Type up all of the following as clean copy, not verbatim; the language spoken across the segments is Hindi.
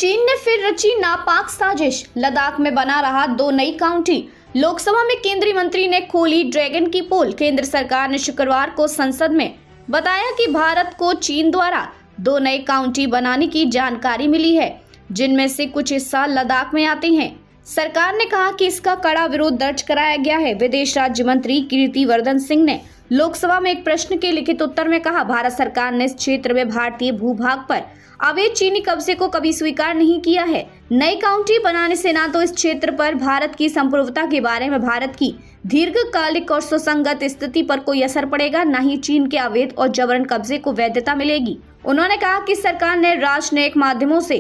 चीन ने फिर रची नापाक साजिश, लद्दाख में बना रहा 2 नई काउंटी। लोकसभा में केंद्रीय मंत्री ने खोली ड्रैगन की पोल। केंद्र सरकार ने शुक्रवार को संसद में बताया कि भारत को चीन द्वारा 2 नई काउंटी बनाने की जानकारी मिली है, जिनमें से कुछ हिस्सा लद्दाख में आते हैं। सरकार ने कहा कि इसका कड़ा विरोध दर्ज कराया गया है। विदेश राज्य मंत्री कीर्तिवर्धन सिंह ने लोकसभा में एक प्रश्न के लिखित उत्तर में कहा, भारत सरकार ने इस क्षेत्र में भारतीय भूभाग पर अवैध चीनी कब्जे को कभी स्वीकार नहीं किया है। नई काउंटी बनाने से न तो इस क्षेत्र पर भारत की संप्रभुता के बारे में भारत की दीर्घकालिक और सुसंगत स्थिति पर कोई असर पड़ेगा, न ही चीन के अवैध और जबरन कब्जे को वैधता मिलेगी। उन्होंने कहा कि सरकार ने राजनयिक माध्यमों से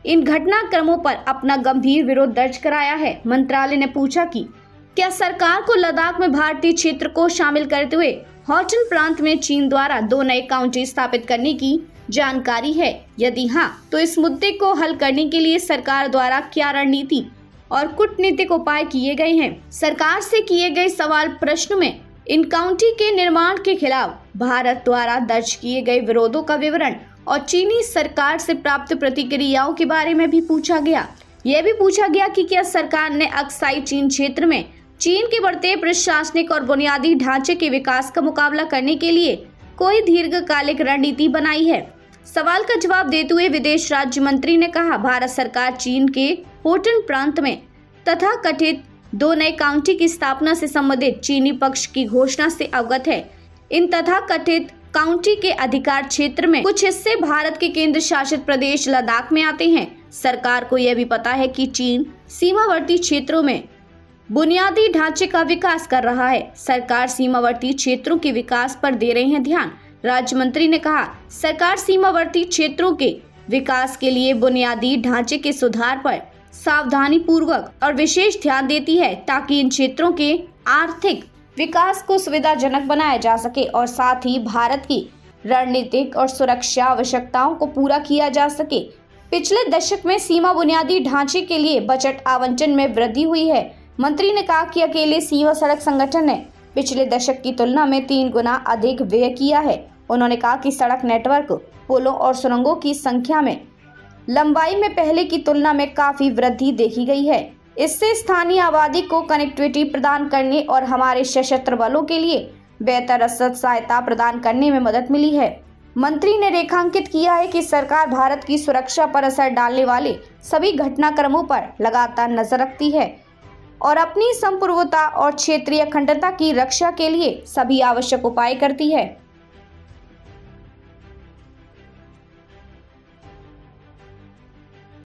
इन घटनाक्रमों पर अपना गंभीर विरोध दर्ज कराया है। मंत्रालय ने पूछा कि क्या सरकार को लद्दाख में भारतीय क्षेत्र को शामिल करते हुए हॉटन प्रांत में चीन द्वारा 2 नए काउंटी स्थापित करने की जानकारी है? यदि हाँ, तो इस मुद्दे को हल करने के लिए सरकार द्वारा क्या रणनीति और कूटनीतिक उपाय किए गए हैं? सरकार से किए गए सवाल प्रश्न में इन काउंटी के निर्माण के खिलाफ भारत द्वारा दर्ज किए गए विरोधों का विवरण और चीनी सरकार से प्राप्त प्रतिक्रियाओं के बारे में भी पूछा गया। यह भी पूछा गया कि क्या सरकार ने अक्साई चीन क्षेत्र में चीन के बढ़ते प्रशासनिक और बुनियादी ढांचे के विकास का मुकाबला करने के लिए कोई दीर्घकालिक रणनीति बनाई है। सवाल का जवाब देते हुए विदेश राज्य मंत्री ने कहा, भारत सरकार चीन के होटन प्रांत में तथा कथित 2 नए काउंटी की स्थापना से संबंधित चीनी पक्ष की घोषणा से अवगत है। इन तथा कथित काउंटी के अधिकार क्षेत्र में कुछ हिस्से भारत के केंद्र शासित प्रदेश लद्दाख में आते हैं। सरकार को यह भी पता है कि चीन सीमावर्ती क्षेत्रों में बुनियादी ढांचे का विकास कर रहा है। सरकार सीमावर्ती क्षेत्रों के विकास पर दे रहे हैं ध्यान। राज्य मंत्री ने कहा, सरकार सीमावर्ती क्षेत्रों के विकास के लिए बुनियादी ढांचे के सुधार पर सावधानी पूर्वक और विशेष ध्यान देती है, ताकि इन क्षेत्रों के आर्थिक विकास को सुविधाजनक बनाया जा सके और साथ ही भारत की रणनीतिक और सुरक्षा आवश्यकताओं को पूरा किया जा सके। पिछले दशक में सीमा बुनियादी ढांचे के लिए बजट आवंटन में वृद्धि हुई है। मंत्री ने कहा कि अकेले सीमा सड़क संगठन ने पिछले दशक की तुलना में 3 गुना अधिक व्यय किया है। उन्होंने कहा कि सड़क नेटवर्क, पुलों और सुरंगों की संख्या में लंबाई में पहले की तुलना में काफी वृद्धि देखी गई है। इससे स्थानीय आबादी को कनेक्टिविटी प्रदान करने और हमारे सशस्त्र बलों के लिए बेहतर रसद सहायता प्रदान करने में मदद मिली है। मंत्री ने रेखांकित किया है कि सरकार भारत की सुरक्षा पर असर डालने वाले सभी घटनाक्रमों पर लगातार नजर रखती है और अपनी संप्रभुता और क्षेत्रीय अखंडता की रक्षा के लिए सभी आवश्यक उपाय करती है।